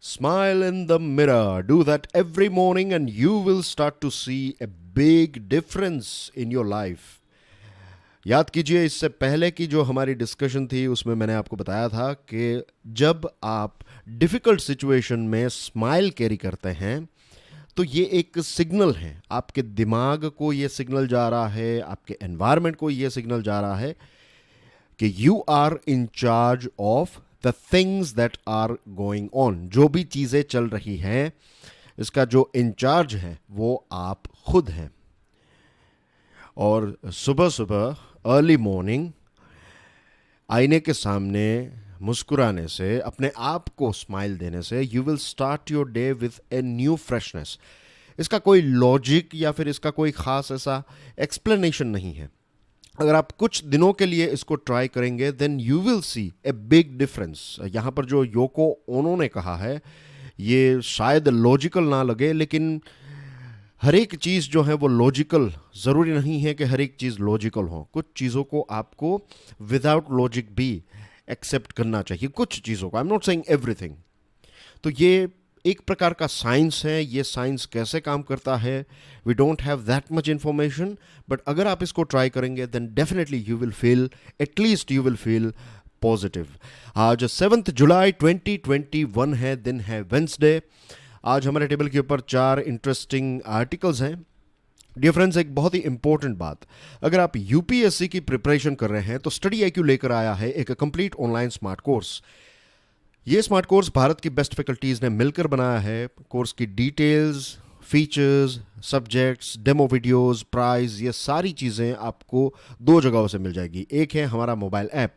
Smile in the mirror. Do that every morning, and you will start to see a big difference in your life. याद कीजिए, इससे पहले की जो हमारी डिस्कशन थी उसमें मैंने आपको बताया था कि जब आप डिफ़िकल्ट सिचुएशन में स्माइल कैरी करते हैं तो ये एक सिग्नल है, आपके दिमाग को ये सिग्नल जा रहा है, आपके एनवायरनमेंट को ये सिग्नल जा रहा है कि you are in charge of the things that are going on. जो भी चीज़ें चल रही हैं, इसका जो इंचार्ज है वो आप खुद हैं. और सुबह सुबह अर्ली मॉर्निंग आईने के सामने मुस्कुराने से, अपने आप को स्माइल देने से, you will start your day with a new freshness. इसका कोई लॉजिक या फिर इसका कोई ख़ास ऐसा एक्सप्लेनेशन नहीं है. अगर आप कुछ दिनों के लिए इसको ट्राई करेंगे then you will see a big difference. यहाँ पर जो योको ओनो ने कहा है ये शायद लॉजिकल ना लगे, लेकिन हर एक चीज़ जो है वो लॉजिकल ज़रूरी नहीं है कि हर एक चीज़ लॉजिकल हो. कुछ चीज़ों को आपको विदाउट लॉजिक भी एक्सेप्ट करना चाहिए, कुछ चीज़ों को. I am not saying everything. तो ये एक प्रकार का साइंस है. ये साइंस कैसे काम करता है, we don't have that much information, but अगर आप इसको ट्राई करेंगे then definitely you will feel, at least you will feel positive. आज 7 जुलाई 2021 है, दिन है वेंसडे. आज हमारे टेबल के ऊपर 4 इंटरेस्टिंग आर्टिकल्स हैं. डियर फ्रेंड्स, एक बहुत ही इंपॉर्टेंट बात, अगर आप यूपीएससी की प्रिपरेशन कर रहे हैं तो स्टडी आईक्यू लेकर आया है एक कंप्लीट ऑनलाइन स्मार्ट कोर्स. ये स्मार्ट कोर्स भारत की बेस्ट फैकल्टीज़ ने मिलकर बनाया है. कोर्स की details, features, subjects, demo videos, price, ये सारी चीज़ें आपको 2 जगहों से मिल जाएगी. एक है हमारा मोबाइल ऐप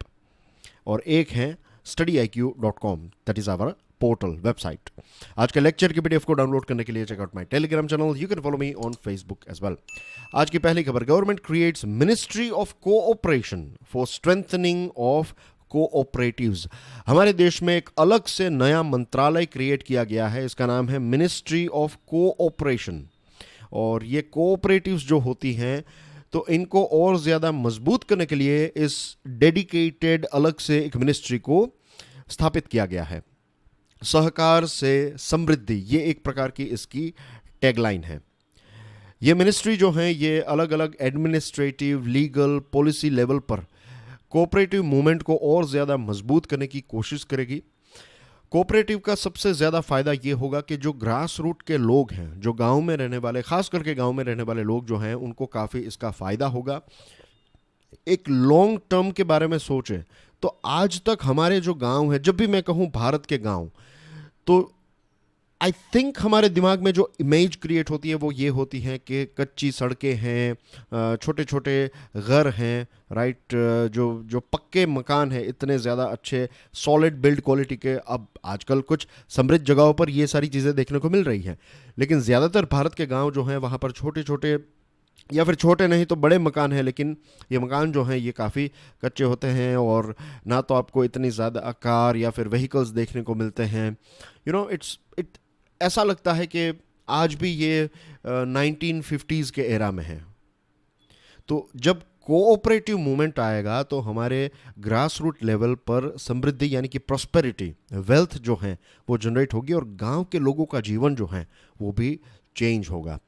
और एक है studiiq.com, that is our portal website. आज के लेक्चर की पीडीएफ को डाउनलोड करने के लिए check out my Telegram channel. You can follow me on Facebook as well. आज की पहली खबर, government creates ministry of cooperation for strengthening of cooperatives. हमारे देश में एक अलग से नया मंत्रालय क्रिएट किया गया है. इसका नाम है मिनिस्ट्री ऑफ कोऑपरेशन. और ये कोऑपरेटिव्स जो होती हैं तो इनको और ज़्यादा मजबूत करने के लिए इस डेडिकेटेड अलग से एक मिनिस्ट्री को स्थापित किया गया है. सहकार से समृद्धि, ये एक प्रकार की इसकी टैगलाइन है. ये मिनिस्ट्री जो है ये अलग अलग एडमिनिस्ट्रेटिव, लीगल, पॉलिसी लेवल पर कोऑपरेटिव मूवमेंट को और ज़्यादा मजबूत करने की कोशिश करेगी. कोऑपरेटिव का सबसे ज़्यादा फ़ायदा ये होगा कि जो ग्रास रूट के लोग हैं, जो गांव में रहने वाले, ख़ास करके गांव में रहने वाले लोग जो हैं, उनको काफ़ी इसका फ़ायदा होगा. एक लॉन्ग टर्म के बारे में सोचें तो आज तक हमारे जो गांव हैं, जब भी मैं कहूँ भारत के गांव, तो आई थिंक हमारे दिमाग में जो इमेज क्रिएट होती है वो ये होती है कि कच्ची सड़कें हैं, छोटे छोटे घर हैं, राइट, जो जो पक्के मकान हैं, इतने ज़्यादा अच्छे सॉलिड बिल्ड क्वालिटी के. अब आजकल कुछ समृद्ध जगहों पर ये सारी चीज़ें देखने को मिल रही हैं, लेकिन ज़्यादातर भारत के गांव जो हैं वहाँ पर छोटे छोटे, या फिर छोटे नहीं तो बड़े मकान हैं, लेकिन ये मकान जो हैं ये काफ़ी कच्चे होते हैं और ना तो आपको इतनी ज़्यादा कार या फिर व्हीकल्स देखने को मिलते हैं. यू नो, इट ऐसा लगता है कि आज भी ये 1950s के एरा में है. तो जब कोऑपरेटिव मूवमेंट आएगा तो हमारे ग्रास रूट लेवल पर समृद्धि यानी कि प्रॉस्पेरिटी, वेल्थ जो है वो जनरेट होगी और गांव के लोगों का जीवन जो है वो भी चेंज होगा.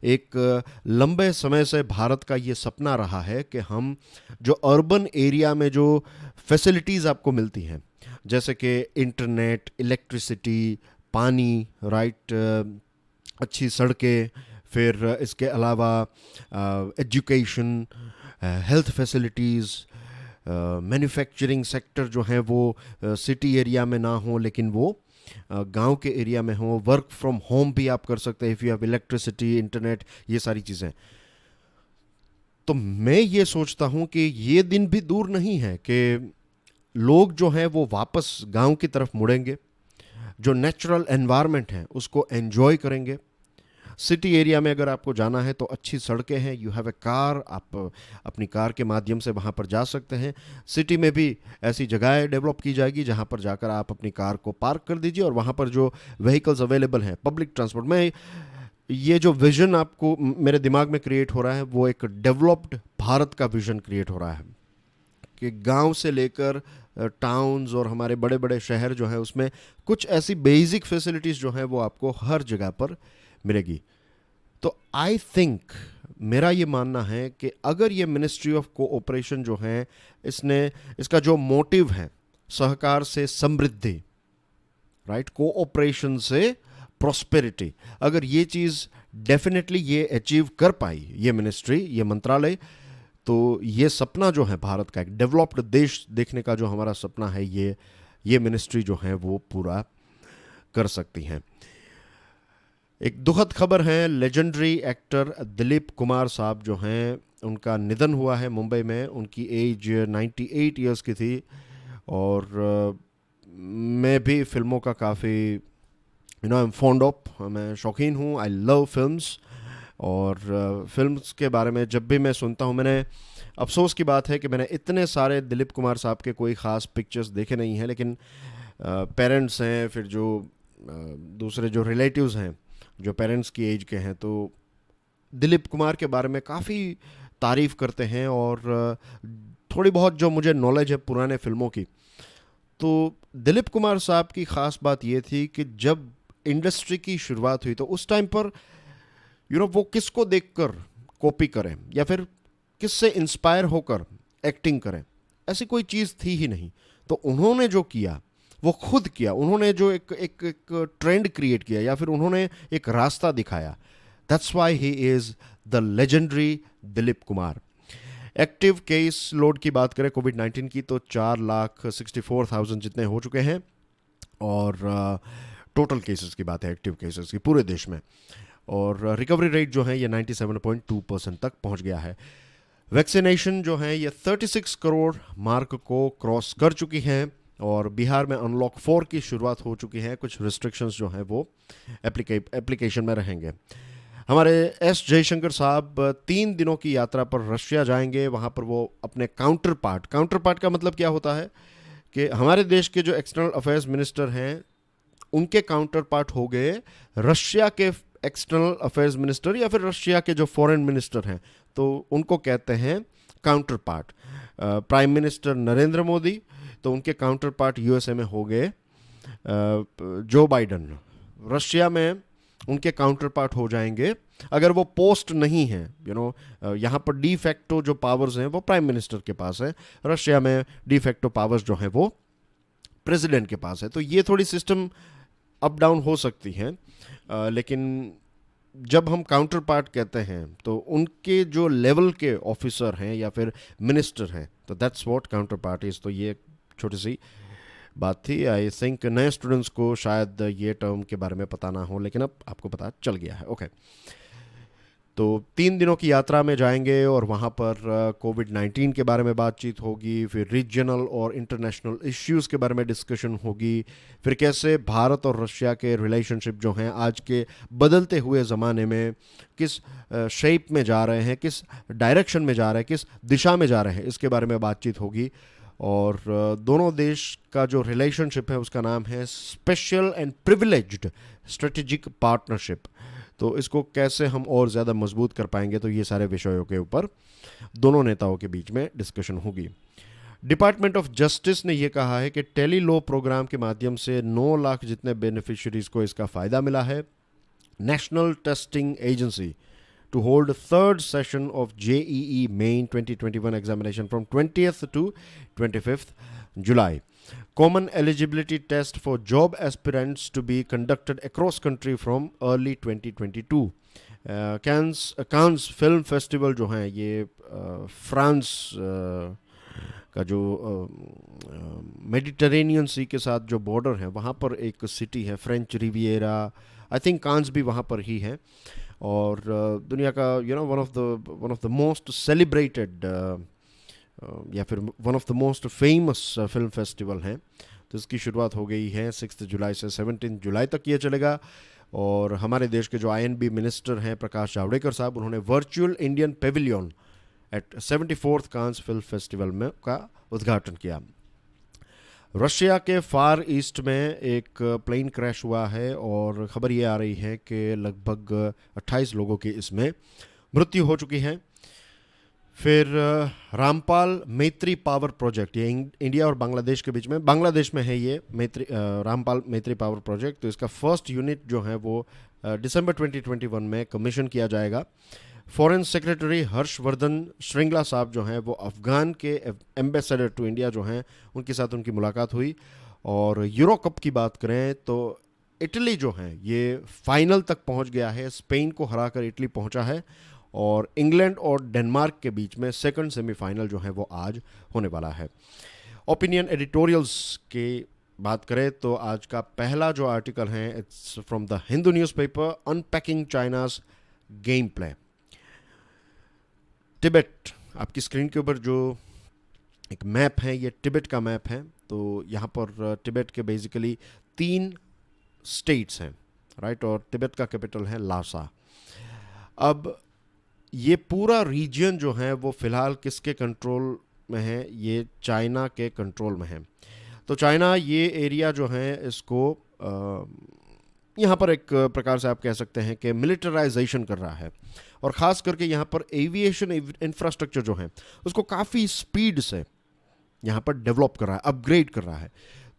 एक लंबे समय से भारत का ये सपना रहा है कि हम जो अर्बन एरिया में जो फैसिलिटीज़ आपको मिलती हैं, जैसे कि इंटरनेट, इलेक्ट्रिसिटी, पानी, राइट, अच्छी सड़कें, फिर इसके अलावा education, health facilities, manufacturing sector जो हैं वो सिटी एरिया में ना हो लेकिन वो गांव के एरिया में हो. वर्क फ्रॉम होम भी आप कर सकते हैं if you have electricity, internet, ये सारी चीज़ें. तो मैं ये सोचता हूँ कि ये दिन भी दूर नहीं है कि लोग जो हैं वो वापस गांव की तरफ मुड़ेंगे, जो नेचुरल एनवायरनमेंट है उसको एंजॉय करेंगे. सिटी एरिया में अगर आपको जाना है तो अच्छी सड़कें हैं, यू हैव ए कार, आप अपनी कार के माध्यम से वहाँ पर जा सकते हैं. सिटी में भी ऐसी जगहें डेवलप की जाएगी जहाँ पर जाकर आप अपनी कार को पार्क कर दीजिए और वहाँ पर जो व्हीकल्स अवेलेबल हैं, पब्लिक ट्रांसपोर्ट में, ये जो विज़न आपको मेरे दिमाग में क्रिएट हो रहा है वो एक डेवलप्ड भारत का विज़न क्रिएट हो रहा है कि गांव से लेकर टाउन्स और हमारे बड़े बड़े शहर जो हैं उसमें कुछ ऐसी बेसिक फैसिलिटीज़ जो हैं वो आपको हर जगह पर मिलेगी। तो आई थिंक मेरा ये मानना है कि अगर ये मिनिस्ट्री ऑफ कोऑपरेशन जो है इसका जो मोटिव है सहकार से समृद्धि, राइट, कोऑपरेशन से प्रॉस्पेरिटी, अगर ये चीज़ डेफिनेटली ये अचीव कर पाई ये मिनिस्ट्री, ये मंत्रालय, तो ये सपना जो है भारत का एक डेवलप्ड देश देखने का जो हमारा सपना है ये मिनिस्ट्री जो है वो पूरा कर सकती हैं। एक दुखद खबर है, लेजेंडरी एक्टर दिलीप कुमार साहब जो हैं उनका निधन हुआ है मुंबई में। उनकी एज 98 ईयर्स की थी और मैं भी फिल्मों का काफ़ी आई एम फॉन्ड ऑफ, मैं शौकीन हूँ, आई लव फिल्म्स। और फिल्म्स के बारे में जब भी मैं सुनता हूँ, मैंने अफसोस की बात है कि मैंने इतने सारे दिलीप कुमार साहब के कोई ख़ास पिक्चर्स देखे नहीं हैं, लेकिन पेरेंट्स हैं, फिर जो दूसरे जो रिलेटिव्स हैं जो पेरेंट्स की एज के हैं, तो दिलीप कुमार के बारे में काफ़ी तारीफ़ करते हैं। और थोड़ी बहुत जो मुझे नॉलेज है पुराने फिल्मों की, तो दिलीप कुमार साहब की ख़ास बात ये थी कि जब इंडस्ट्री की शुरुआत हुई तो उस टाइम पर वो किसको देखकर कॉपी करें या फिर किससे इंस्पायर होकर एक्टिंग करें, ऐसी कोई चीज़ थी ही नहीं। तो उन्होंने जो किया वो खुद किया, उन्होंने जो एक ट्रेंड क्रिएट किया या फिर उन्होंने एक रास्ता दिखाया। That's why he is the legendary Dilip Kumar. Active case load की बात करें कोविड-19 की तो 4,64,000 जितने हो चुके हैं, और टोटल केसेस की बात है एक्टिव केसेस की पूरे देश में, और रिकवरी रेट जो है ये 97.2% तक पहुंच गया है। वैक्सीनेशन जो है ये 36 करोड़ मार्क को क्रॉस कर चुकी है, और बिहार में अनलॉक 4 की शुरुआत हो चुकी है। कुछ रिस्ट्रिक्शंस जो हैं वो एप्लीकेशन में रहेंगे। हमारे एस जयशंकर साहब 3 दिनों की यात्रा पर रशिया जाएंगे। वहाँ पर वो अपने काउंटर पार्ट का मतलब क्या होता है कि हमारे देश के जो एक्सटर्नल अफेयर्स मिनिस्टर हैं उनके काउंटर पार्ट हो गए रशिया के एक्सटर्नल अफेयर्स मिनिस्टर या फिर रशिया के जो फॉरेन मिनिस्टर हैं, तो उनको कहते हैं counter part. Prime minister Narendra Modi, तो उनके काउंटर पार्ट यूएसए में हो गए जो बाइडन। रशिया में उनके काउंटर पार्ट हो जाएंगे, अगर वो पोस्ट नहीं है, यहाँ पर डी फैक्टो जो पावर्स हैं वो प्राइम मिनिस्टर के पास है, रशिया में डी फैक्टो पावर्स जो हैं वो प्रेसिडेंट के पास है। तो ये थोड़ी सिस्टम अप डाउन हो सकती है, लेकिन जब हम काउंटर पार्ट कहते हैं तो उनके जो लेवल के ऑफिसर हैं या फिर मिनिस्टर हैं, तो that's what counter part is. तो ये छोटी सी बात थी। आई थिंक नए स्टूडेंट्स को शायद ये टर्म के बारे में पता ना हो, लेकिन अब आपको पता चल गया है। ओके, तो 3 दिनों की यात्रा में जाएंगे और वहाँ पर कोविड-19 के बारे में बातचीत होगी, फिर रीजनल और इंटरनेशनल इश्यूज़ के बारे में डिस्कशन होगी, फिर कैसे भारत और रशिया के रिलेशनशिप जो हैं आज के बदलते हुए ज़माने में किस शेप में जा रहे हैं, किस डायरेक्शन में जा रहे हैं, किस दिशा में जा रहे हैं, इसके बारे में बातचीत होगी। और दोनों देश का जो रिलेशनशिप है उसका नाम है special and privileged strategic partnership. तो इसको कैसे हम और ज़्यादा मजबूत कर पाएंगे, तो ये सारे विषयों के ऊपर दोनों नेताओं के बीच में डिस्कशन होगी। डिपार्टमेंट ऑफ जस्टिस ने यह कहा है कि टेली लॉ प्रोग्राम के माध्यम से 9 लाख जितने बेनिफिशियरीज को इसका फ़ायदा मिला है। National testing agency to hold third session of JEE Main 2021 examination from 20th to 25th July. Common eligibility test for job aspirants to be conducted across country from early 2022. Cannes film festival जो हैं ये France का जो Mediterranean सी के साथ जो border है वहाँ पर एक सिटी है फ्रेंच रिविएरा, आई थिंक कांस भी वहाँ पर ही है। और दुनिया का one of the most celebrated या फिर one of the most famous film festival हैं। तो इसकी शुरुआत हो गई है 6 जुलाई से 17 जुलाई तक ये चलेगा। और हमारे देश के जो INB मिनिस्टर हैं प्रकाश जावड़ेकर साहब, उन्होंने virtual Indian pavilion at 74th Cannes film festival में का उद्घाटन किया। रशिया के फार ईस्ट में एक प्लेन क्रैश हुआ है और ख़बर ये आ रही है कि लगभग 28 लोगों की इसमें मृत्यु हो चुकी है। फिर रामपाल मैत्री पावर प्रोजेक्ट, ये इंडिया और बांग्लादेश के बीच में, बांग्लादेश में है ये रामपाल मैत्री पावर प्रोजेक्ट। तो इसका फर्स्ट यूनिट जो है वो दिसंबर 2021 में कमीशन किया जाएगा। फॉरेन सेक्रेटरी हर्षवर्धन श्रृंगला साहब जो हैं वो अफगान के एम्बेसडर टू इंडिया जो हैं उनके साथ उनकी मुलाकात हुई। और यूरो कप की बात करें तो इटली जो है ये फाइनल तक पहुंच गया है, स्पेन को हराकर इटली पहुंचा है। और इंग्लैंड और डेनमार्क के बीच में सेकंड सेमीफाइनल जो है वो आज होने वाला है। ओपिनियन एडिटोरियल्स की बात करें तो आज का पहला जो आर्टिकल है it's from the Hindu newspaper, unpacking China's game play. Tibet, आपकी स्क्रीन के ऊपर जो एक मैप है ये टिबेट का मैप है। तो यहाँ पर टिबेट के बेसिकली 3 स्टेट्स हैं, राइट, और तिब्बत का कैपिटल है लासा। अब ये पूरा रीजन जो है वो फिलहाल किसके कंट्रोल में है? ये चाइना के कंट्रोल में है। तो चाइना ये एरिया जो है इसको यहाँ पर एक प्रकार से आप कह सकते हैं कि मिलिटराइजेशन कर रहा है। और ख़ास करके यहाँ पर एविएशन इंफ्रास्ट्रक्चर जो है उसको काफ़ी स्पीड से यहाँ पर डेवलप कर रहा है, अपग्रेड कर रहा है।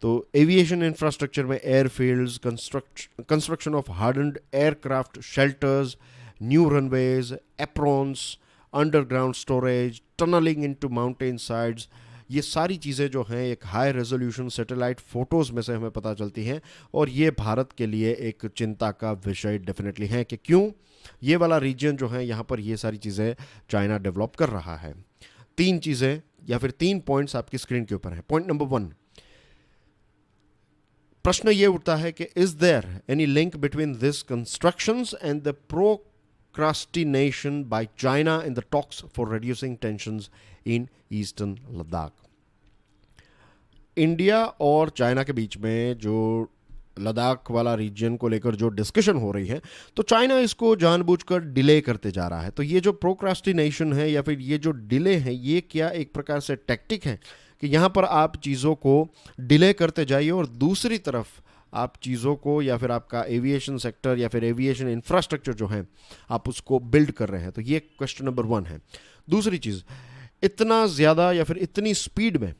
तो एविएशन इंफ्रास्ट्रक्चर में airfields, construction of hardened aircraft shelters, new runways, aprons, underground storage, tunnelling into mountain sides, ये सारी चीज़ें जो हैं एक हाई रेजोल्यूशन सैटेलाइट फ़ोटोज़ में से हमें पता चलती हैं। और ये भारत के लिए एक चिंता का विषय डेफिनेटली है कि क्यों ये वाला रीजन जो है यहाँ पर ये सारी चीज़ें चाइना डेवलप कर रहा है। 3 चीज़ें या फिर 3 पॉइंट्स आपकी स्क्रीन के ऊपर है। पॉइंट नंबर 1, प्रश्न ये उठता है कि is there any link between this constructions and the procrastination by China in the talks for reducing tensions in eastern Ladakh. India और चाइना के बीच में जो लद्दाख वाला रीजन को लेकर जो डिस्कशन हो रही है, तो चाइना इसको जानबूझकर डिले करते जा रहा है। तो ये जो प्रोक्रास्टिनेशन है या फिर ये जो डिले है, ये क्या एक प्रकार से टैक्टिक है कि यहाँ पर आप चीज़ों को डिले करते जाइए और दूसरी तरफ आप चीज़ों को या फिर आपका एविएशन सेक्टर या फिर एविएशन इंफ्रास्ट्रक्चर जो है आप उसको बिल्ड कर रहे हैं। तो ये क्वेश्चन नंबर 1 है। दूसरी चीज़, इतना ज़्यादा या फिर इतनी स्पीड में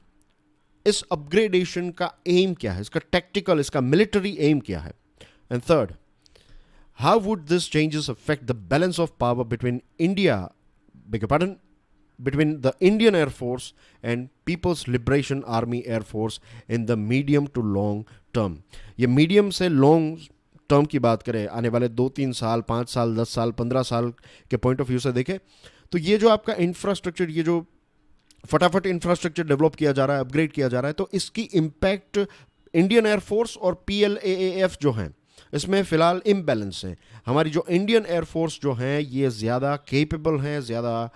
इस अपग्रेडेशन का एम क्या है, इसका टैक्टिकल, इसका मिलिट्री एम क्या है? And third, how would this changes affect the balance of power between India, bag your pardon, between the Indian Air Force and People's Liberation Army Air Force in the medium to long term। ये medium से long term की बात करें, आने वाले 2-3 साल, 5 साल, 10 साल, 15 साल के पॉइंट ऑफ व्यू से देखें तो ये जो आपका इंफ्रास्ट्रक्चर, ये जो फटाफट इंफ्रास्ट्रक्चर डेवलप किया जा रहा है, अपग्रेड किया जा रहा है, तो इसकी इम्पैक्ट इंडियन एयरफोर्स और PLAAF जो हैं इसमें फ़िलहाल इम्बैलेंस है। हमारी जो इंडियन एयरफोर्स जो हैं ये ज़्यादा केपेबल हैं, ज़्यादा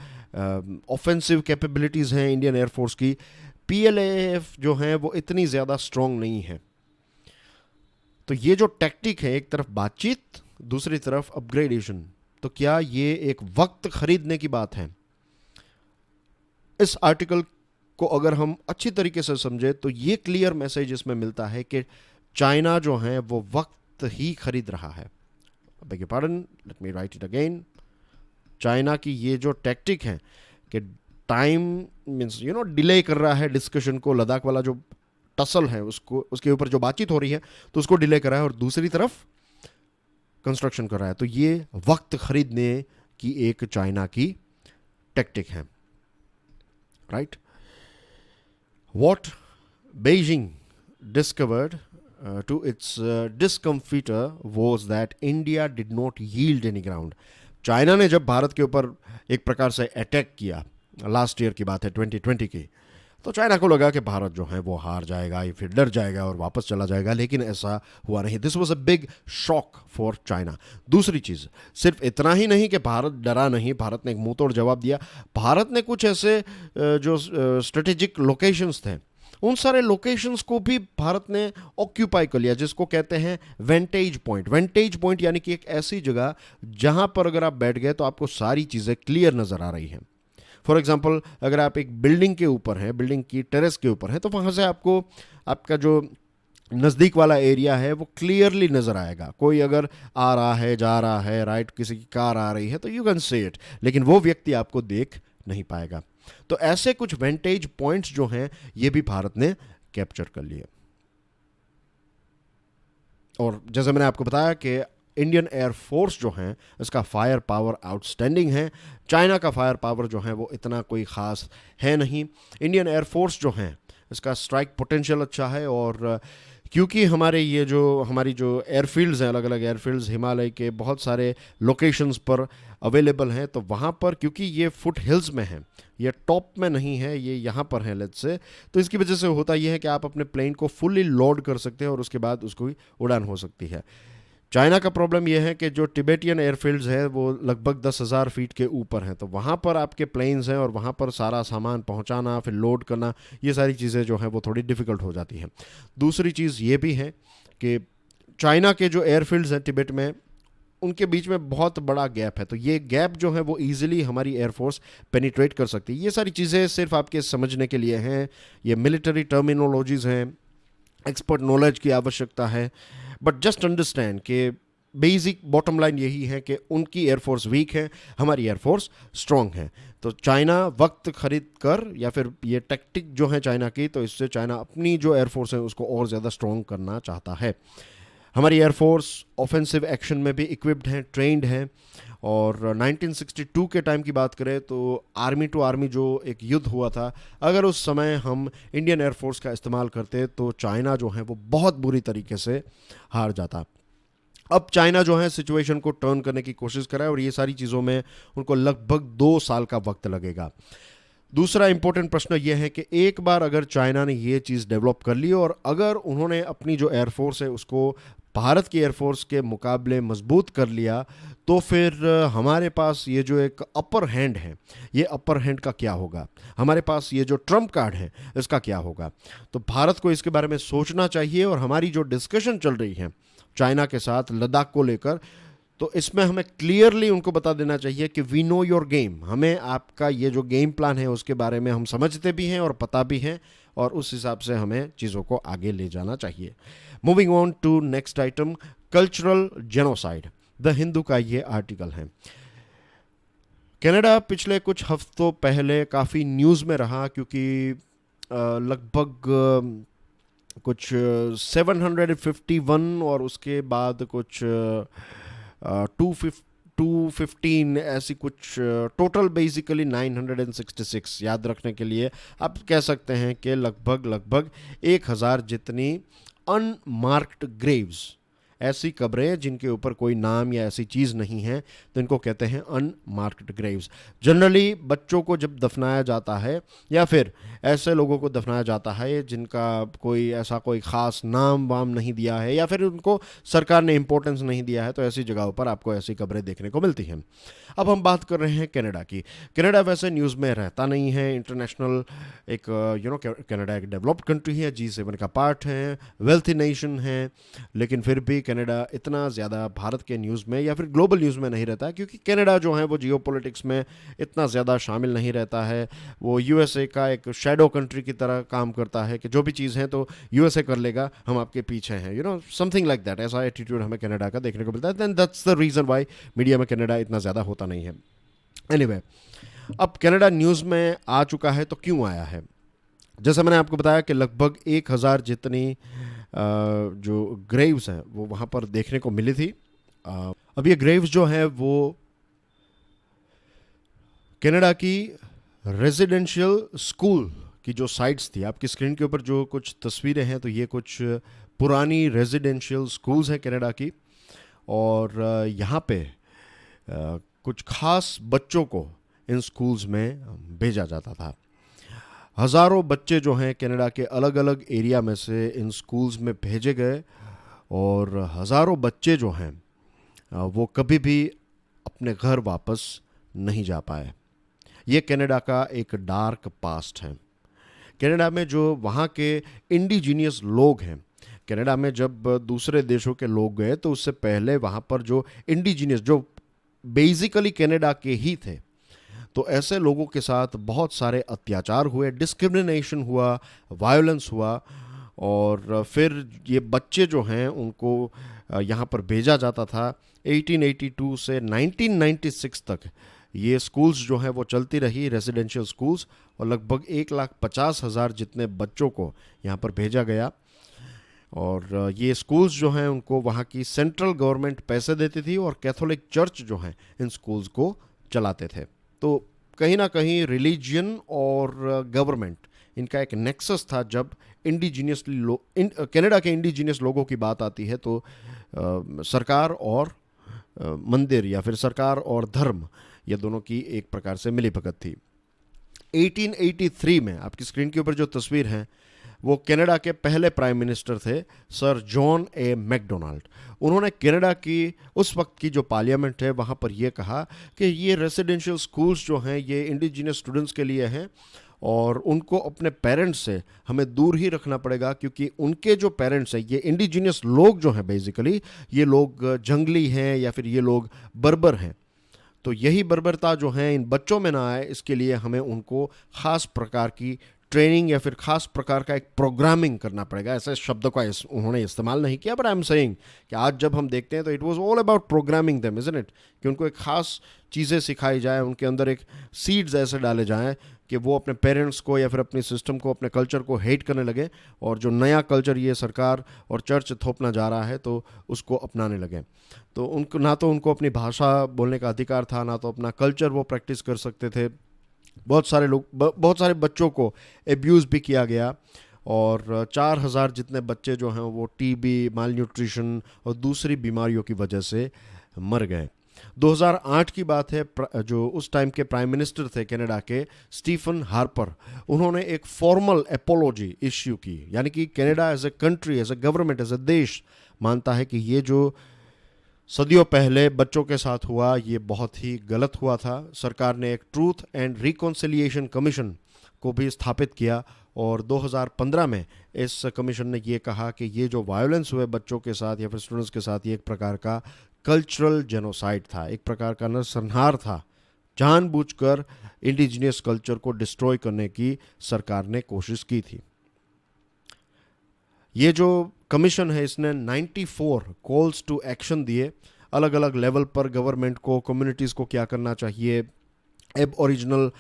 ऑफेंसिव कैपेबिलिटीज़ हैं इंडियन एयरफोर्स की। PLAAF जो हैं वो इतनी ज़्यादा स्ट्रॉन्ग नहीं है। तो ये जो टैक्टिक है, एक तरफ बातचीत, दूसरी तरफ अपग्रेडेशन, तो क्या ये एक वक्त खरीदने की बात है? इस आर्टिकल को अगर हम अच्छी तरीके से समझे तो ये क्लियर मैसेज इसमें मिलता है कि चाइना जो है वो वक्त ही खरीद रहा है। Bag your pardon, let me right it again. China की ये जो टैक्टिक है कि टाइम मीन्स डिले कर रहा है डिस्कशन को, लद्दाख वाला जो टसल है उसको, उसके ऊपर जो बातचीत हो रही है तो उसको डिले कर रहा है और दूसरी तरफ कंस्ट्रक्शन कर रहा है। तो ये वक्त खरीदने की एक चाइना की टैक्टिक है, right. What Beijing discovered to its discomfiture was that India did not yield any ground। China ने जब भारत के ऊपर एक प्रकार से अटैक किया, लास्ट ईयर की बात है 2020 की, तो चाइना को लगा कि भारत जो है वो हार जाएगा या फिर डर जाएगा और वापस चला जाएगा, लेकिन ऐसा हुआ नहीं। This was a big shock for China. दूसरी चीज़, सिर्फ इतना ही नहीं कि भारत डरा नहीं, भारत ने एक मुंह तोड़ जवाब दिया। भारत ने कुछ ऐसे जो स्ट्रेटेजिक लोकेशंस थे, उन सारे लोकेशंस को भी भारत ने ऑक्यूपाई कर लिया, जिसको कहते हैं वेंटेज पॉइंट। वेंटेज पॉइंट यानी कि एक ऐसी जगह जहां पर अगर आप बैठ गए तो आपको सारी चीज़ें क्लियर नज़र आ रही हैं। फॉर एग्जाम्पल, अगर आप एक बिल्डिंग के ऊपर हैं, बिल्डिंग की टेरेस के ऊपर हैं, तो वहाँ से आपको आपका जो नज़दीक वाला एरिया है वो क्लियरली नज़र आएगा। कोई अगर आ रहा है, जा रहा है, राइट, किसी की कार आ रही है तो यू कैन सी इट, लेकिन वो व्यक्ति आपको देख नहीं पाएगा। तो ऐसे कुछ वेंटेज पॉइंट्स जो हैं ये भी भारत ने कैप्चर कर लिए। और जैसे मैंने आपको बताया कि इंडियन एयरफोर्स जो है इसका फायर पावर आउटस्टैंडिंग है। चाइना का फायर पावर जो है वो इतना कोई ख़ास है नहीं। इंडियन एयरफोर्स जो है इसका स्ट्राइक पोटेंशियल अच्छा है। और क्योंकि हमारी जो एयरफील्ड्स हैं, अलग अलग एयरफील्ड्स हिमालय के बहुत सारे लोकेशंस पर अवेलेबल हैं, तो वहाँ पर क्योंकि ये फुट हिल्स में हैं, ये टॉप में नहीं है, ये यहाँ पर है लेट्स से, तो इसकी वजह से होता ये है कि आप अपने प्लेन को फुल्ली लोड कर सकते हैं और उसके बाद उसको उड़ान हो सकती है। चाइना का प्रॉब्लम यह है कि जो टिबेटियन एयरफील्ड्स है वो लगभग 10,000 फीट के ऊपर हैं, तो वहाँ पर आपके प्लेन्स हैं और वहाँ पर सारा सामान पहुँचाना फिर लोड करना, ये सारी चीज़ें जो हैं वो थोड़ी डिफ़िकल्ट हो जाती हैं। दूसरी चीज़ ये भी है कि चाइना के जो एयरफील्ड्स हैं टिबेट में, उनके बीच में बहुत बड़ा गैप है, तो ये गैप जो है वो ईजिली हमारी एयरफोर्स पेनिट्रेट कर सकती है। ये सारी चीज़ें सिर्फ आपके समझने के लिए हैं, ये मिलिट्री टर्मिनोलॉजीज़ हैं, एक्सपर्ट नॉलेज की आवश्यकता है, बट जस्ट अंडरस्टैंड कि बेसिक बॉटम लाइन यही है कि उनकी एयरफोर्स वीक है, हमारी एयरफोर्स स्ट्रॉन्ग है। तो चाइना वक्त खरीद कर या फिर ये टैक्टिक जो है चाइना की, तो इससे चाइना अपनी जो एयरफोर्स है उसको और ज़्यादा स्ट्रॉन्ग करना चाहता है। हमारी एयरफोर्स ऑफेंसिव एक्शन में भी इक्विप्ड है, ट्रेंड है। और 1962 के टाइम की बात करें तो आर्मी टू आर्मी जो एक युद्ध हुआ था, अगर उस समय हम इंडियन एयरफोर्स का इस्तेमाल करते तो चाइना जो है वो बहुत बुरी तरीके से हार जाता। अब चाइना जो है सिचुएशन को टर्न करने की कोशिश कर रहा है और ये सारी चीज़ों में उनको लगभग 2 साल का वक्त लगेगा। दूसरा इंपॉर्टेंट प्रश्न यह है कि एक बार अगर चाइना ने ये चीज़ डेवलप कर ली और अगर उन्होंने अपनी जो एयरफोर्स है उसको भारत की एयरफोर्स के मुकाबले मजबूत कर लिया, तो फिर हमारे पास ये जो एक अपर हैंड है, ये अपर हैंड का क्या होगा, हमारे पास ये जो ट्रम्प कार्ड है इसका क्या होगा। तो भारत को इसके बारे में सोचना चाहिए। और हमारी जो डिस्कशन चल रही है चाइना के साथ लद्दाख को लेकर, तो इसमें हमें क्लियरली उनको बता देना चाहिए कि वी नो योर गेम, हमें आपका ये जो गेम प्लान है उसके बारे में हम समझते भी हैं और पता भी हैं, और उस हिसाब से हमें चीज़ों को आगे ले जाना चाहिए। Moving on to next item, cultural genocide, the Hindu का ये आर्टिकल है। कनाडा पिछले कुछ हफ्तों पहले काफ़ी न्यूज़ में रहा क्योंकि लगभग कुछ 751 और उसके बाद कुछ 215 ऐसी कुछ, टोटल बेसिकली 966, याद रखने के लिए आप कह सकते हैं कि लगभग 1000 जितनी अनमार्क्ड ग्रेव्स, ऐसी कब्रें जिनके ऊपर कोई नाम या ऐसी चीज़ नहीं है, तो इनको कहते हैं अनमार्क्ड ग्रेव्स। जनरली बच्चों को जब दफनाया जाता है या फिर ऐसे लोगों को दफनाया जाता है जिनका कोई ख़ास नाम वाम नहीं दिया है या फिर उनको सरकार ने इम्पोर्टेंस नहीं दिया है, तो ऐसी जगहों पर आपको ऐसी कब्रें देखने को मिलती हैं। अब हम बात कर रहे हैं कनाडा की। कनाडा वैसे न्यूज़ में रहता नहीं है, इंटरनेशनल एक कनाडा एक डेवलप्ड कंट्री है, G7 का पार्ट है, वेल्थी नेशन है, लेकिन फिर भी कनाडा इतना ज़्यादा भारत के न्यूज़ में या फिर ग्लोबल न्यूज़ में नहीं रहता है क्योंकि कनाडा जो है वो जियोपॉलिटिक्स में इतना ज़्यादा शामिल नहीं रहता है। वो यूएसए का एक शैडो कंट्री की तरह काम करता है कि जो भी चीज़ है तो यूएसए कर लेगा, हम आपके पीछे हैं, समथिंग लाइक दैट। ऐसा एटीट्यूड हमें कनाडा का देखने को मिलता है। Then that's the reason why media में कनाडा इतना ज़्यादा होता नहीं है। एनीवे, अब कनाडा न्यूज़ में आ चुका है तो क्यों आया है? जैसे मैंने आपको बताया कि लगभग 1000 जितनी जो ग्रेव्स हैं वो वहाँ पर देखने को मिली थी। अब ये ग्रेव्स जो है वो कनाडा की रेजिडेंशियल स्कूल की जो साइट्स थी, आपकी स्क्रीन के ऊपर जो कुछ तस्वीरें हैं तो ये कुछ पुरानी रेजिडेंशियल स्कूल्स हैं कनाडा की। और यहाँ पे कुछ खास बच्चों को इन स्कूल्स में भेजा जाता था। हज़ारों बच्चे जो हैं कनाडा के अलग अलग एरिया में से इन स्कूल्स में भेजे गए और हज़ारों बच्चे जो हैं वो कभी भी अपने घर वापस नहीं जा पाए। ये कनाडा का एक डार्क पास्ट है। कनाडा में जो वहाँ के इंडिजीनियस लोग हैं, कनाडा में जब दूसरे देशों के लोग गए तो उससे पहले वहाँ पर जो इंडिजीनियस, जो बेसिकली कनाडा के ही थे, तो ऐसे लोगों के साथ बहुत सारे अत्याचार हुए, डिस्क्रिमिनेशन हुआ, वायलेंस हुआ। और फिर ये बच्चे जो हैं उनको यहाँ पर भेजा जाता था। 1882 से 1996 तक ये स्कूल्स जो हैं वो चलती रही, रेजिडेंशियल स्कूल्स, और लगभग 1,50,000 जितने बच्चों को यहाँ पर भेजा गया। और ये स्कूल्स जो हैं उनको वहाँ की सेंट्रल गवर्नमेंट पैसे देती थी और कैथोलिक चर्च जो हैं इन स्कूल्स को चलाते थे। तो कहीं ना कहीं रिलीजियन और गवर्नमेंट इनका एक नेक्सस था। जब इंडिजीनियसली कनाडा के इंडिजीनियस लोगों की बात आती है तो सरकार और मंदिर या फिर सरकार और धर्म, ये दोनों की एक प्रकार से मिलीभगत थी। 1883 में आपकी स्क्रीन के ऊपर जो तस्वीर है वो कनाडा के पहले प्राइम मिनिस्टर थे, सर जॉन ए मैकडोनाल्ड। उन्होंने कनाडा की उस वक्त की जो पार्लियामेंट है वहाँ पर यह कहा कि ये रेसिडेंशियल स्कूल्स जो हैं ये इंडिजिनियस स्टूडेंट्स के लिए हैं और उनको अपने पेरेंट्स से हमें दूर ही रखना पड़ेगा, क्योंकि उनके जो पेरेंट्स हैं ये इंडिजिनियस लोग जो हैं बेसिकली ये लोग जंगली हैं या फिर ये लोग बर्बर हैं। तो यही बर्बरता जो है इन बच्चों में ना आए, इसके लिए हमें उनको ख़ास प्रकार की ट्रेनिंग या फिर खास प्रकार का एक प्रोग्रामिंग करना पड़ेगा। ऐसे शब्द का उन्होंने इस्तेमाल नहीं किया, बट आई एम सेइंग कि आज जब हम देखते हैं तो it was all about programming them, isn't it, कि उनको एक खास चीज़ें सिखाई जाए, उनके अंदर एक सीड्स ऐसे डाले जाएं कि वो अपने पेरेंट्स को या फिर अपने सिस्टम को, अपने कल्चर को हेट करने लगे और जो नया कल्चर ये सरकार और चर्च थोपना जा रहा है तो उसको अपनाने लगे। तो उनको ना तो उनको अपनी भाषा बोलने का अधिकार था, ना तो अपना कल्चर वो प्रैक्टिस कर सकते थे। बहुत सारे बच्चों को एब्यूज़ भी किया गया और 4,000 जितने बच्चे जो हैं वो टीबी, माल न्यूट्रिशन और दूसरी बीमारियों की वजह से मर गए। 2008 की बात है, जो उस टाइम के प्राइम मिनिस्टर थे कनाडा के, स्टीफन हार्पर, उन्होंने एक फॉर्मल एपोलॉजी इश्यू की। यानी कि Canada as a country, as a government, as a देश मानता है कि ये जो सदियों पहले बच्चों के साथ हुआ ये बहुत ही गलत हुआ था। सरकार ने एक ट्रूथ एंड रिकॉन्सिलिएशन कमीशन को भी स्थापित किया और 2015 में इस कमीशन ने ये कहा कि ये जो वायलेंस हुए बच्चों के साथ या फिर स्टूडेंट्स के साथ, ये एक प्रकार का कल्चरल जेनोसाइड था, एक प्रकार का नरसंहार था। जानबूझकर इंडिजिनियस कल्चर को डिस्ट्रॉय करने की सरकार ने कोशिश की थी। ये जो कमीशन है इसने 94 कॉल्स टू एक्शन दिए, अलग अलग लेवल पर गवर्नमेंट को, कम्युनिटीज़ को क्या करना चाहिए, एब ओरिजिनल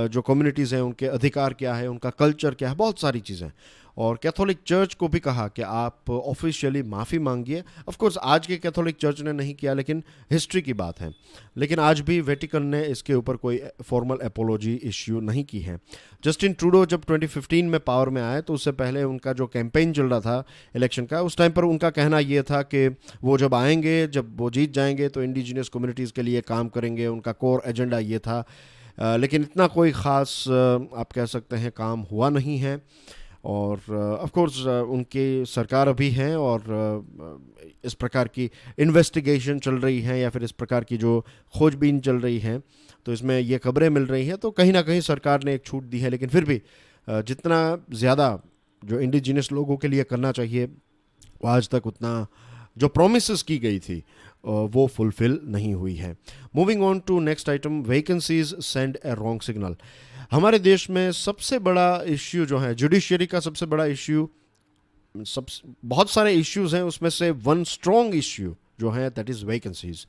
जो कम्युनिटीज़ हैं उनके अधिकार क्या है, उनका कल्चर क्या है, बहुत सारी चीज़ें। और कैथोलिक चर्च को भी कहा कि आप ऑफिशियली माफ़ी मांगिए। ऑफ कोर्स आज के कैथोलिक चर्च ने नहीं किया, लेकिन हिस्ट्री की बात है। लेकिन आज भी वेटिकन ने इसके ऊपर कोई फॉर्मल एपोलॉजी इश्यू नहीं की है। जस्टिन ट्रूडो जब 2015 में पावर में आए तो उससे पहले उनका जो कैंपेन चल रहा था इलेक्शन का, उस टाइम पर उनका कहना ये था कि वो जब आएंगे, जब वो जीत जाएंगे तो इंडिजिनियस कम्युनिटीज़ के लिए काम करेंगे। उनका कोर एजेंडा ये था। लेकिन इतना कोई ख़ास आप कह सकते हैं काम हुआ नहीं है। और ऑफ कोर्स उनकी सरकार अभी हैं और इस प्रकार की इन्वेस्टिगेशन चल रही है या फिर इस प्रकार की जो खोजबीन चल रही है, तो इसमें ये खबरें मिल रही हैं। तो कहीं ना कहीं सरकार ने एक छूट दी है, लेकिन फिर भी जितना ज़्यादा जो इंडिजिनियस लोगों के लिए करना चाहिए वो आज तक उतना जो प्रोमिसेस की गई थी वो फुलफिल नहीं हुई है। Moving on to next item, vacancies send a wrong signal. हमारे देश में सबसे बड़ा इश्यू जो है जुडिशरी का, सबसे बड़ा इश्यू, बहुत सारे इश्यूज हैं, उसमें से वन स्ट्रॉन्ग इश्यू जो है दैट इज़ वैकेंसीज।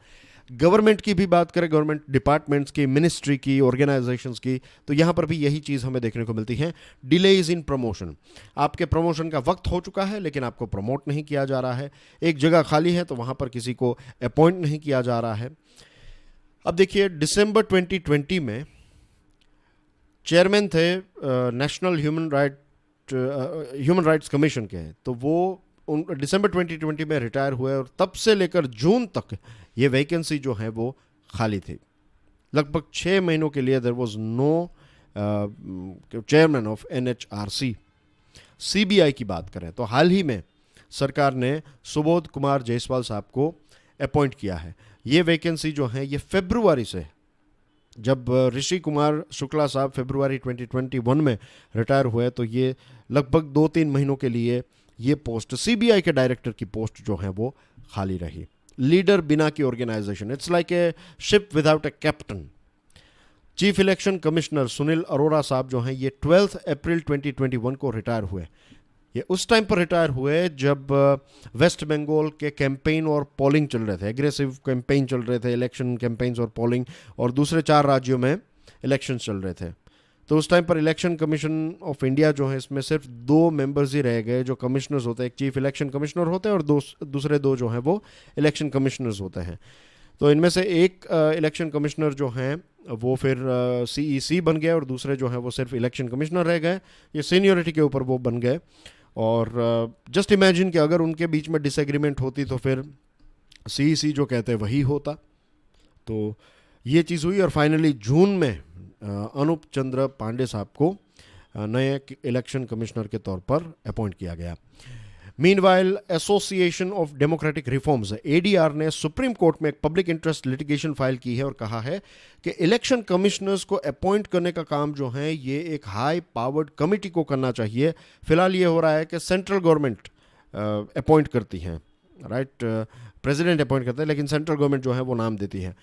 गवर्नमेंट की भी बात करें, गवर्नमेंट डिपार्टमेंट्स की, मिनिस्ट्री की, ऑर्गेनाइजेशंस की, तो यहाँ पर भी यही चीज़ हमें देखने को मिलती है। Delays in promotion. आपके प्रमोशन का वक्त हो चुका है लेकिन आपको प्रमोट नहीं किया जा रहा है। एक जगह खाली है तो वहाँ पर किसी को अपॉइंट नहीं किया जा रहा है। अब देखिए, दिसंबर 2020 में चेयरमैन थे नेशनल ह्यूमन राइट्स कमीशन के, तो वो दिसंबर 2020 में रिटायर हुए और तब से लेकर जून तक ये वैकेंसी जो है वो खाली थी। लगभग 6 महीनों के लिए there was no chairman of NHRC। CBI की बात करें तो हाल ही में सरकार ने सुबोध कुमार जायसवाल साहब को अपॉइंट किया है। ये वैकेंसी जो है ये फरवरी से, जब ऋषि कुमार शुक्ला साहब फरवरी 2021 में रिटायर हुए तो ये लगभग 2-3 महीनों के लिए ये पोस्ट, CBI के डायरेक्टर की पोस्ट जो है वो खाली रही। लीडर बिना की organisation, it's like a ship without a captain. Chief election commissioner Sunil Arora साहब जो हैं ये 12 अप्रैल 2021 को रिटायर हुए। ये उस टाइम पर रिटायर हुए जब वेस्ट बंगाल के कैंपेन और पोलिंग चल रहे थे, एग्रेसिव कैंपेन चल रहे थे, इलेक्शन कैंपेन्स और पोलिंग, और दूसरे 4 राज्यों में इलेक्शन चल रहे थे। तो उस टाइम पर इलेक्शन कमीशन ऑफ इंडिया जो है, इसमें सिर्फ 2 मेंबर्स ही रह गए जो कमिश्नर्स होते हैं। एक चीफ इलेक्शन कमिश्नर होते हैं और दूसरे 2 जो हैं वो इलेक्शन कमिश्नर्स होते हैं। तो इनमें से एक इलेक्शन कमिश्नर जो हैं वो फिर सीईसी बन गए और दूसरे जो हैं वो सिर्फ इलेक्शन कमिश्नर रह गए। ये सीनियरिटी के ऊपर वो बन गए। और जस्ट इमेजिन कि अगर उनके बीच में डिसएग्रीमेंट होती तो फिर सीईसी जो कहते हैं वही होता। तो ये चीज़ हुई और फाइनली जून में अनूप चंद्र पांडे साहब को नए इलेक्शन कमिश्नर के तौर पर अपॉइंट किया गया। Meanwhile association of democratic reforms ADR ने सुप्रीम कोर्ट में एक पब्लिक इंटरेस्ट लिटिगेशन फाइल की है और कहा है कि इलेक्शन कमिश्नर्स को अपॉइंट करने का काम जो है ये एक हाई पावर्ड कमिटी को करना चाहिए। फिलहाल ये हो रहा है कि सेंट्रल गवर्नमेंट अपॉइंट करती है, राइट, प्रेसिडेंट अपॉइंट करता है, लेकिन सेंट्रल गवर्नमेंट जो है वो नाम देती है।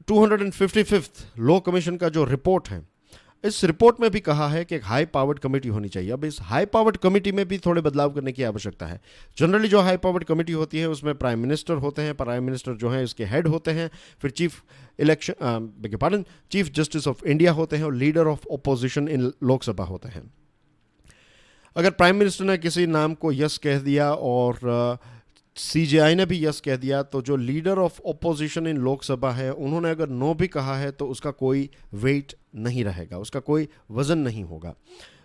255th लॉ कमीशन का जो रिपोर्ट है, इस रिपोर्ट में भी कहा है कि एक हाई पावर्ड कमेटी होनी चाहिए। अब इस हाई पावर्ड कमेटी में भी थोड़े बदलाव करने की आवश्यकता है। जनरली जो हाई पावर्ड कमेटी होती है उसमें प्राइम मिनिस्टर होते हैं, प्राइम मिनिस्टर जो है इसके हेड होते हैं, फिर चीफ जस्टिस ऑफ इंडिया होते हैं और लीडर ऑफ ओपोजिशन इन लोकसभा होते हैं। अगर प्राइम मिनिस्टर ने किसी नाम को यस कह दिया और सीजेआई ने भी यस कह दिया, तो जो लीडर ऑफ ओपोजिशन इन लोकसभा है उन्होंने अगर नो भी कहा है तो उसका कोई वेट नहीं रहेगा, उसका कोई वजन नहीं होगा।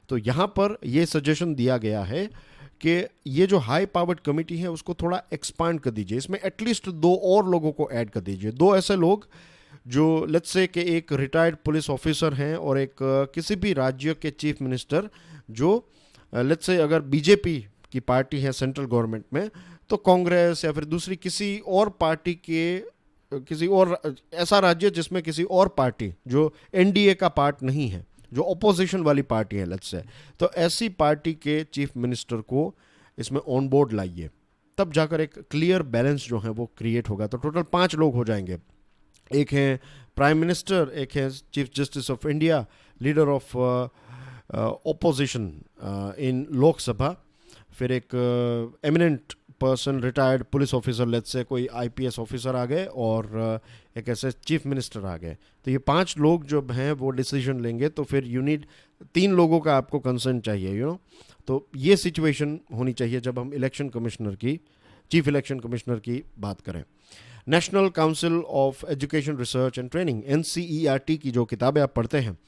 तो यहाँ पर यह सजेशन दिया गया है कि ये जो हाई पावर्ड कमेटी है उसको थोड़ा एक्सपांड कर दीजिए, इसमें एटलीस्ट 2 और लोगों को ऐड कर दीजिए। 2 ऐसे लोग जो लेट्स से कि एक रिटायर्ड पुलिस ऑफिसर हैं और एक किसी भी राज्य के चीफ मिनिस्टर जो लेट्स से अगर बीजेपी की पार्टी है सेंट्रल गवर्नमेंट में, तो कांग्रेस या फिर दूसरी किसी और पार्टी के किसी और ऐसा राज्य जिसमें किसी और पार्टी जो एनडीए का पार्ट नहीं है, जो ऑपोजिशन वाली पार्टी है लेट्स से, तो ऐसी पार्टी के चीफ मिनिस्टर को इसमें ऑन बोर्ड लाइए, तब जाकर एक क्लियर बैलेंस जो है वो क्रिएट होगा। तो टोटल 5 लोग हो जाएंगे। एक है प्राइम मिनिस्टर, एक है chief justice of India, leader of opposition इन लोकसभा, फिर एक eminent person retired police officer let's say कोई आईपीएस ऑफिसर आ गए और एक ऐसे चीफ मिनिस्टर आ गए। तो ये 5 लोग जो हैं वो डिसीजन लेंगे। तो फिर यू नीड 3 लोगों का आपको कंसर्न चाहिए, यू नो। तो ये सिचुएशन होनी चाहिए जब हम इलेक्शन कमिश्नर की, चीफ इलेक्शन कमिश्नर की बात करें। National council of education research and training NCERT की जो किताबें आप पढ़ते हैं,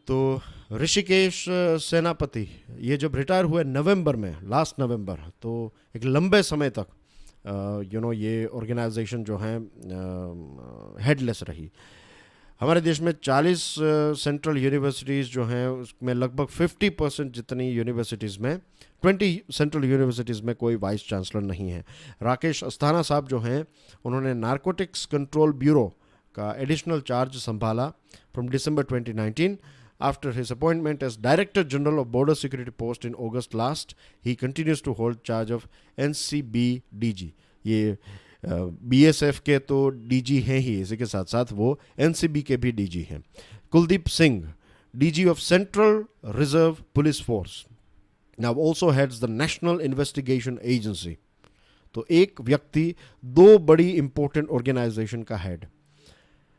तो ऋषिकेश सेनापति ये जब रिटायर हुए नवंबर में, लास्ट नवंबर, तो एक लंबे समय तक ये ऑर्गेनाइजेशन जो है हेडलेस रही। हमारे देश में 40 सेंट्रल यूनिवर्सिटीज़ जो हैं उसमें लगभग 50% जितनी यूनिवर्सिटीज़ में 20 सेंट्रल यूनिवर्सिटीज़ में कोई वाइस चांसलर नहीं है। राकेश अस्थाना साहब जो हैं उन्होंने नारकोटिक्स कंट्रोल ब्यूरो का एडिशनल चार्ज संभाला from December 2019। After his appointment as Director General of Border Security Post in August last, he continues to hold charge of NCBDG. ये BSF के तो DG हैं ही, इसी के साथ साथ वो NCB के भी DG हैं। Kuldeep Singh, DG of Central Reserve Police Force, now also heads the National Investigation Agency. तो एक व्यक्ति 2 बड़ी इंपॉर्टेंट ऑर्गेनाइजेशन का head.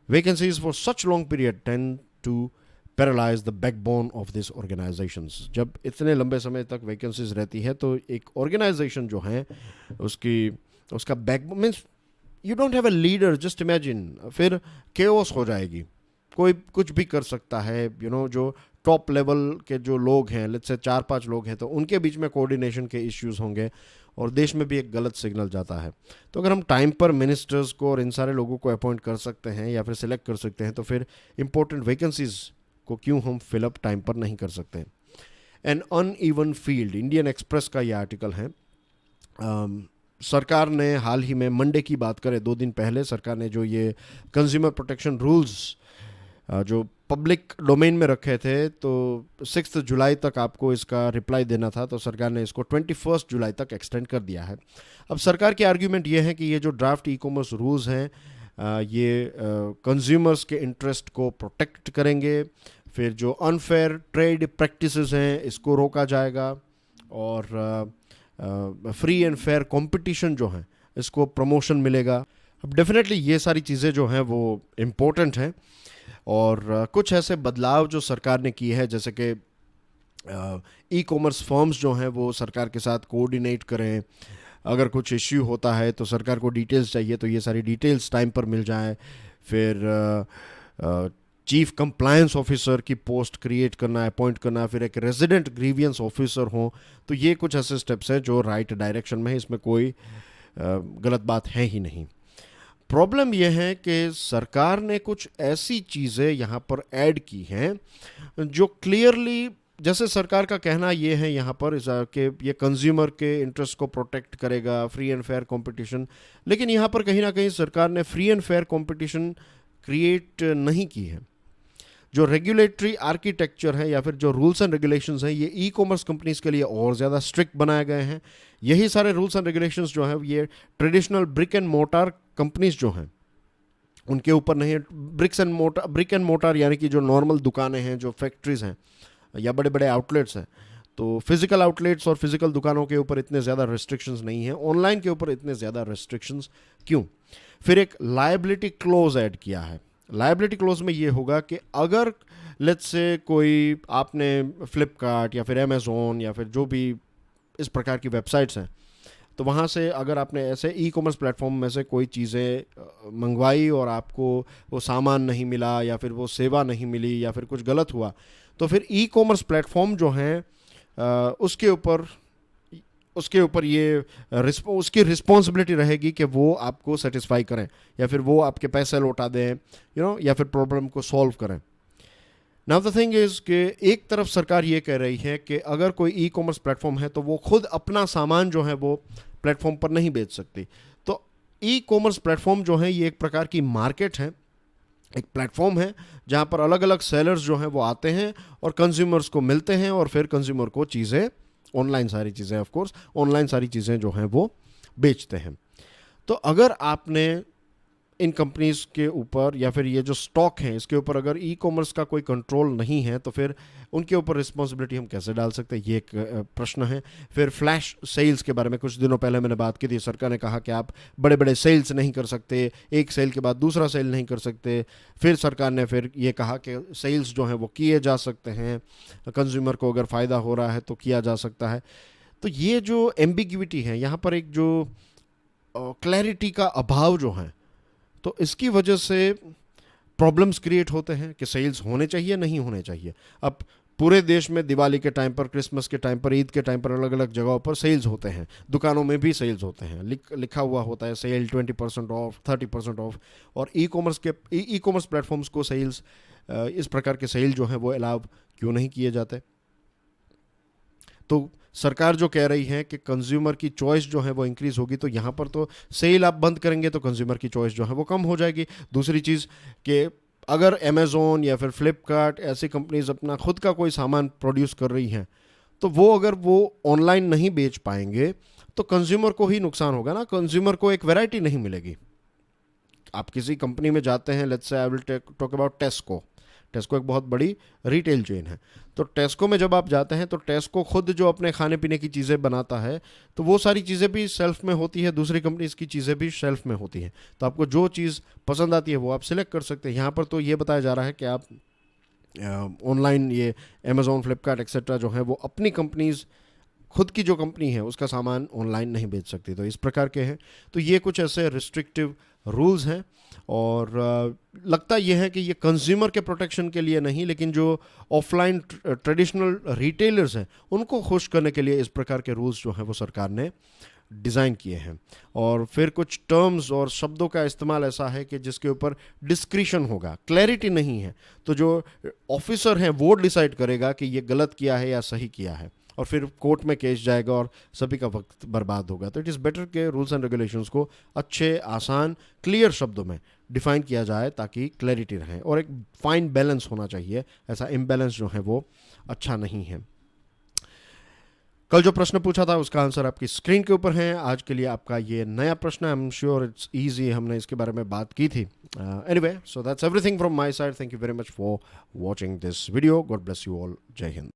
Vacancies for such long period tend to paralyse the backbone of this organisations. जब इतने लंबे समय तक वैकेंसीज रहती है तो एक ऑर्गेनाइजेशन जो है उसका backbone means you don't have a leader, just imagine, फिर केओस हो जाएगी, कोई कुछ भी कर सकता है। जो टॉप लेवल के जो लोग हैं, लेट्स से 4-5 लोग हैं, तो उनके बीच में कोऑर्डिनेशन के इश्यूज होंगे और देश में भी एक गलत सिग्नल जाता है। तो अगर हम टाइम पर मिनिस्टर्स को और इन सारे लोगों को अपॉइंट कर सकते हैं या फिर सिलेक्ट कर सकते हैं, तो फिर इंपॉर्टेंट वैकेंसीज को क्यों हम फिलअप टाइम पर नहीं कर सकते। An uneven field, Indian Express का ये आर्टिकल है। सरकार ने हाल ही में, मंडे की बात करें 2 दिन पहले, सरकार ने जो ये कंज्यूमर प्रोटेक्शन रूल्स जो पब्लिक डोमेन में रखे थे, तो 6 जुलाई तक आपको इसका रिप्लाई देना था, तो सरकार ने इसको 21 जुलाई तक एक्सटेंड कर दिया है। अब सरकार की आर्ग्यूमेंट ये है कि ये जो ड्राफ्ट ई कॉमर्स रूल्स हैं ये कंज्यूमर्स के इंटरेस्ट को प्रोटेक्ट करेंगे। फिर जो अनफेयर ट्रेड प्रैक्टिसेस हैं इसको रोका जाएगा, और फ्री एंड फेयर कंपटीशन जो है इसको प्रमोशन मिलेगा। अब डेफिनेटली ये सारी चीज़ें जो हैं वो इम्पोर्टेंट हैं, और कुछ ऐसे बदलाव जो सरकार ने किए हैं, जैसे कि ई कॉमर्स फर्म्स जो हैं वो सरकार के साथ कोऑर्डिनेट करें। अगर कुछ इश्यू होता है तो सरकार को डिटेल्स चाहिए तो ये सारी डिटेल्स टाइम पर मिल जाए। फिर चीफ कंप्लायंस ऑफिसर की पोस्ट क्रिएट करना, अपॉइंट करना, फिर एक रेजिडेंट ग्रीवियंस ऑफिसर हो। तो ये कुछ ऐसे स्टेप्स हैं जो राइट डायरेक्शन में है, इसमें कोई गलत बात है ही नहीं। प्रॉब्लम यह है कि सरकार ने कुछ ऐसी चीज़ें यहाँ पर ऐड की हैं जो क्लियरली, जैसे सरकार का कहना ये है यहाँ पर कि ये कंज्यूमर के इंटरेस्ट को प्रोटेक्ट करेगा, फ्री एंड फेयर कंपटीशन, लेकिन यहाँ पर कहीं ना कहीं सरकार ने free and fair competition create नहीं की है। जो रेगुलेटरी आर्किटेक्चर है या फिर जो रूल्स एंड रेगुलेशंस हैं ये ई कॉमर्स कंपनीज के लिए और ज़्यादा स्ट्रिक्ट बनाए गए हैं। यही सारे रूल्स एंड रेगुलेशंस जो हैं ये traditional brick and mortar companies जो हैं उनके ऊपर नहीं है। ब्रिक एंड मोटार यानी कि जो नॉर्मल दुकानें हैं, जो फैक्ट्रीज हैं या बड़े बड़े आउटलेट्स हैं, तो फिजिकल आउटलेट्स और फिजिकल दुकानों के ऊपर इतने ज़्यादा रेस्ट्रिक्शंस नहीं हैं। ऑनलाइन के ऊपर इतने ज़्यादा रेस्ट्रिक्शंस क्यों? फिर एक लायबिलिटी क्लोज ऐड किया है। लायबिलिटी क्लोज में ये होगा कि अगर लेट्स से कोई आपने फ्लिपकार्ट या फिर अमेज़ोन या फिर जो भी इस प्रकार की वेबसाइट्स हैं, तो वहाँ से अगर आपने ऐसे ई कॉमर्स प्लेटफॉर्म में से कोई चीज़ें मंगवाई और आपको वो सामान नहीं मिला या फिर वो सेवा नहीं मिली या फिर कुछ गलत हुआ, तो फिर ई कॉमर्स प्लेटफॉर्म जो हैं उसके ऊपर ये उसकी रिस्पॉन्सिबिलिटी रहेगी कि वो आपको सेटिस्फाई करें या फिर वो आपके पैसे लौटा दें, या फिर प्रॉब्लम को सॉल्व करें। नाउ द थिंग इज़ कि एक तरफ सरकार ये कह रही है कि अगर कोई ई कॉमर्स प्लेटफॉर्म है तो वो खुद अपना सामान जो है वो प्लेटफॉर्म पर नहीं बेच सकती। तो ई कॉमर्स प्लेटफॉर्म जो है ये एक प्रकार की मार्केट है, एक प्लेटफॉर्म है जहाँ पर अलग अलग सेलर्स जो हैं वो आते हैं और कंज्यूमर्स को मिलते हैं, और फिर कंज्यूमर को चीज़ें ऑनलाइन, सारी चीज़ें ऑफ कोर्स ऑनलाइन सारी चीज़ें जो हैं वो बेचते हैं। तो अगर आपने इन कंपनीज के ऊपर या फिर ये जो स्टॉक हैं इसके ऊपर अगर ई कॉमर्स का कोई कंट्रोल नहीं है तो फिर उनके ऊपर रिस्पॉन्सिबिलिटी हम कैसे डाल सकते हैं, ये एक प्रश्न है। फिर फ्लैश सेल्स के बारे में कुछ दिनों पहले मैंने बात की थी। सरकार ने कहा कि आप बड़े बड़े सेल्स नहीं कर सकते, एक सेल के बाद दूसरा सेल नहीं कर सकते। फिर सरकार ने फिर ये कहा कि सेल्स जो हैं वो किए जा सकते हैं, कंज्यूमर को अगर फ़ायदा हो रहा है तो किया जा सकता है। तो ये जो एम्बिग्विटी है यहाँ पर, एक जो क्लैरिटी का अभाव जो है, तो इसकी वजह से प्रॉब्लम्स क्रिएट होते हैं कि सेल्स होने चाहिए नहीं होने चाहिए। अब पूरे देश में दिवाली के टाइम पर, क्रिसमस के टाइम पर, ईद के टाइम पर अलग अलग जगहों पर सेल्स होते हैं, दुकानों में भी सेल्स होते हैं, लिखा हुआ होता है सेल 20% ऑफ, 30% ऑफ। और ई कॉमर्स प्लेटफॉर्म्स को सेल्स, इस प्रकार के सेल जो हैं वो अलाउ क्यों नहीं किए जाते? तो सरकार जो कह रही है कि कंज्यूमर की चॉइस जो है वो इंक्रीज होगी, तो यहाँ पर तो सेल आप बंद करेंगे तो कंज्यूमर की चॉइस जो है वो कम हो जाएगी। दूसरी चीज़ कि अगर अमेज़ोन या फिर फ्लिपकार्ट ऐसी कंपनीज अपना खुद का कोई सामान प्रोड्यूस कर रही हैं, तो वो अगर वो ऑनलाइन नहीं बेच पाएंगे तो कंज्यूमर को ही नुकसान होगा ना। कंज्यूमर को एक वैरायटी नहीं मिलेगी। आप किसी कंपनी में जाते हैं, let's say I will talk about टेस्को। टेस्को एक बहुत बड़ी रिटेल चेन है। तो टेस्को में जब आप जाते हैं तो टेस्को खुद जो अपने खाने पीने की चीज़ें बनाता है, तो वो सारी चीज़ें भी शेल्फ में होती है, दूसरी कंपनीज की चीज़ें भी शेल्फ में होती हैं। तो आपको जो चीज़ पसंद आती है वो आप सिलेक्ट कर सकते हैं। यहाँ पर तो ये बताया जा रहा है कि आप ऑनलाइन ये अमेज़ॉन, फ्लिपकार्ट एक्सेट्रा जो है वो अपनी कंपनीज, खुद की जो कंपनी है उसका सामान ऑनलाइन नहीं बेच सकती। तो इस प्रकार के हैं। तो ये कुछ ऐसे रिस्ट्रिक्टिव रूल्स हैं, और लगता यह है कि ये कंज्यूमर के प्रोटेक्शन के लिए नहीं, लेकिन जो ऑफलाइन ट्रेडिशनल रिटेलर्स हैं उनको खुश करने के लिए इस प्रकार के रूल्स जो हैं वो सरकार ने डिज़ाइन किए हैं। और फिर कुछ टर्म्स और शब्दों का इस्तेमाल ऐसा है कि जिसके ऊपर डिस्क्रिशन होगा, क्लैरिटी नहीं है। तो जो ऑफिसर हैं वो डिसाइड करेगा कि ये गलत किया है या सही किया है, और फिर कोर्ट में केस जाएगा और सभी का वक्त बर्बाद होगा। तो इट इज़ बेटर के रूल्स एंड रेगुलेशंस को अच्छे, आसान, क्लियर शब्दों में डिफाइन किया जाए ताकि क्लैरिटी रहे, और एक फाइन बैलेंस होना चाहिए। ऐसा इम्बैलेंस जो है वो अच्छा नहीं है। कल जो प्रश्न पूछा था उसका आंसर आपकी स्क्रीन के ऊपर है। आज के लिए आपका ये नया प्रश्न, I am sure it's easy, हमने इसके बारे में बात की थी। Anyway, so that's everything from my side. Thank you very much for watching this video. God bless you all. जय हिंद।